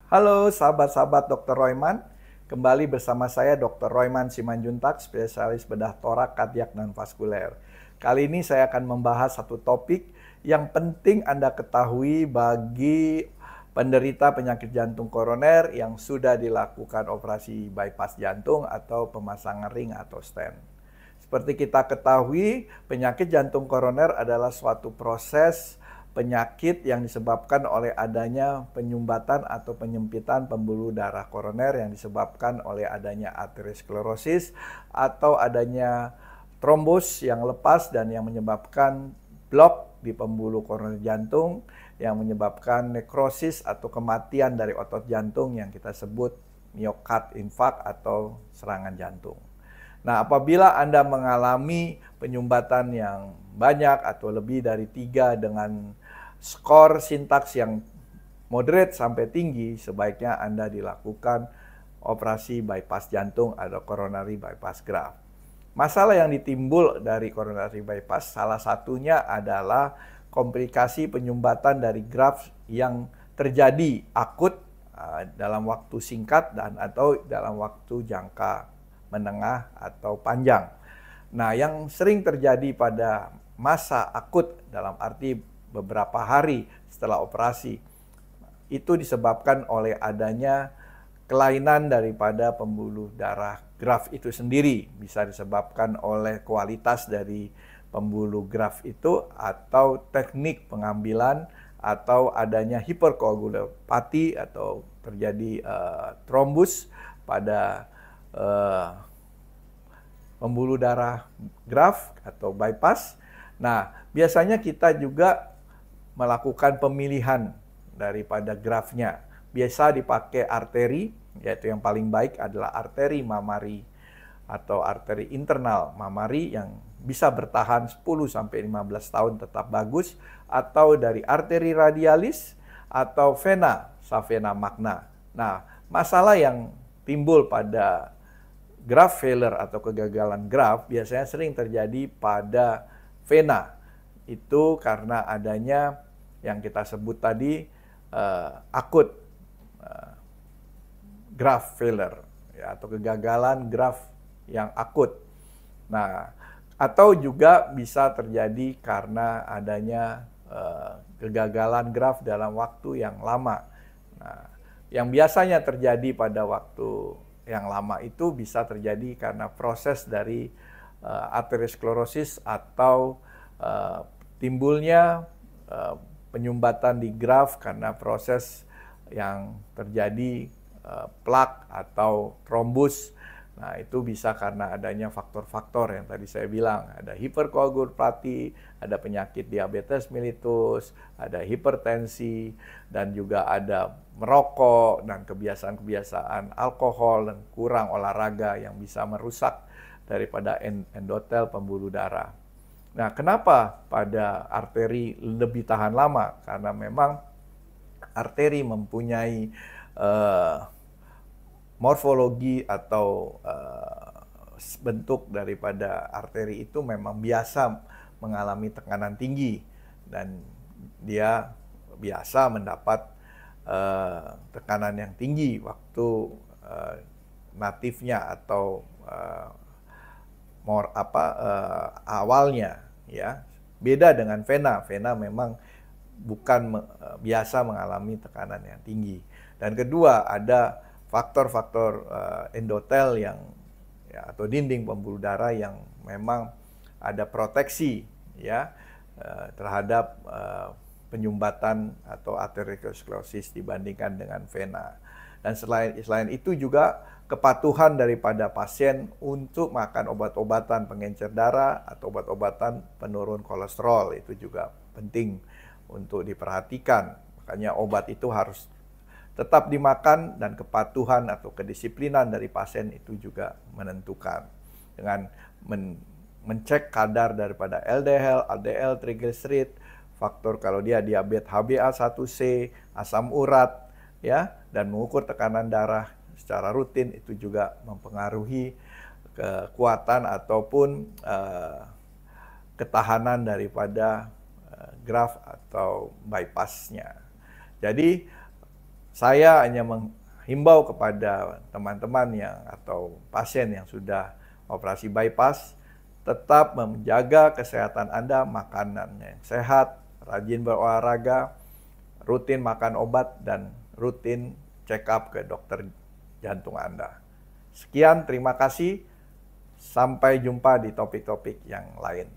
Halo sahabat-sahabat Dr. Royman, kembali bersama saya Dr. Royman Simanjuntak, spesialis bedah torak, kardiak, dan vaskuler. Kali ini saya akan membahas satu topik yang penting Anda ketahui bagi penderita penyakit jantung koroner yang sudah dilakukan operasi bypass jantung atau pemasangan ring atau stent. Seperti kita ketahui, penyakit jantung koroner adalah suatu proses penyakit yang disebabkan oleh adanya penyumbatan atau penyempitan pembuluh darah koroner yang disebabkan oleh adanya aterosklerosis atau adanya trombos yang lepas dan yang menyebabkan blok di pembuluh koroner jantung yang menyebabkan nekrosis atau kematian dari otot jantung yang kita sebut myocard infarct atau serangan jantung. Nah, apabila Anda mengalami penyumbatan yang banyak atau lebih dari 3 dengan skor sintaks yang moderate sampai tinggi, sebaiknya Anda dilakukan operasi bypass jantung atau coronary bypass graft. Masalah yang ditimbul dari coronary bypass salah satunya adalah komplikasi penyumbatan dari graft yang terjadi akut dalam waktu singkat dan atau dalam waktu jangka menengah atau panjang. Nah, yang sering terjadi pada masa akut dalam arti beberapa hari setelah operasi itu disebabkan oleh adanya kelainan daripada pembuluh darah graft itu sendiri. Bisa disebabkan oleh kualitas dari pembuluh graft itu atau teknik pengambilan atau adanya hiperkoagulopati atau terjadi trombus pada pembuluh darah graft atau bypass. Nah, biasanya kita juga melakukan pemilihan daripada graftnya. Biasa dipakai arteri, yaitu yang paling baik adalah arteri mamari atau arteri internal mamari yang bisa bertahan 10-15 tahun tetap bagus, atau dari arteri radialis atau vena savena magna. Nah, masalah yang timbul pada graft failure atau kegagalan graft biasanya sering terjadi pada vena. Itu karena adanya yang kita sebut tadi akut graft failure ya, atau kegagalan graft yang akut. Nah, atau juga bisa terjadi karena adanya kegagalan graft dalam waktu yang lama. Nah, yang biasanya terjadi pada waktu yang lama itu bisa terjadi karena proses dari aterosklerosis atau timbulnya penyumbatan di graft karena proses yang terjadi plak atau trombus. Nah, itu bisa karena adanya faktor-faktor yang tadi saya bilang. Ada hiperkoagulopati, ada penyakit diabetes mellitus, ada hipertensi, dan juga ada merokok dan kebiasaan-kebiasaan alkohol dan kurang olahraga yang bisa merusak daripada endotel pembuluh darah. Nah, kenapa pada arteri lebih tahan lama? Karena memang arteri mempunyai morfologi atau bentuk daripada arteri itu memang biasa mengalami tekanan tinggi dan dia biasa mendapat tekanan yang tinggi waktu natifnya atau awalnya ya. Beda dengan vena. Vena memang bukan biasa mengalami tekanan yang tinggi. Dan kedua, ada faktor-faktor endotel yang ya, atau dinding pembuluh darah yang memang ada proteksi ya terhadap penyumbatan atau aterosklerosis dibandingkan dengan vena. Dan selain itu juga kepatuhan daripada pasien untuk makan obat-obatan pengencer darah atau obat-obatan penurun kolesterol itu juga penting untuk diperhatikan. Makanya obat itu harus tetap dimakan dan kepatuhan atau kedisiplinan dari pasien itu juga menentukan. Dengan mencek kadar daripada LDL, LDL, triglycerid, faktor kalau dia diabetes HbA1c, asam urat, ya, dan mengukur tekanan darah secara rutin itu juga mempengaruhi kekuatan ataupun ketahanan daripada graft atau bypassnya. Jadi Saya hanya menghimbau kepada teman-teman atau pasien yang sudah operasi bypass, tetap menjaga kesehatan Anda, makanan yang sehat, rajin berolahraga, rutin makan obat, dan rutin check up ke dokter jantung Anda. Sekian, terima kasih. Sampai jumpa di topik-topik yang lain.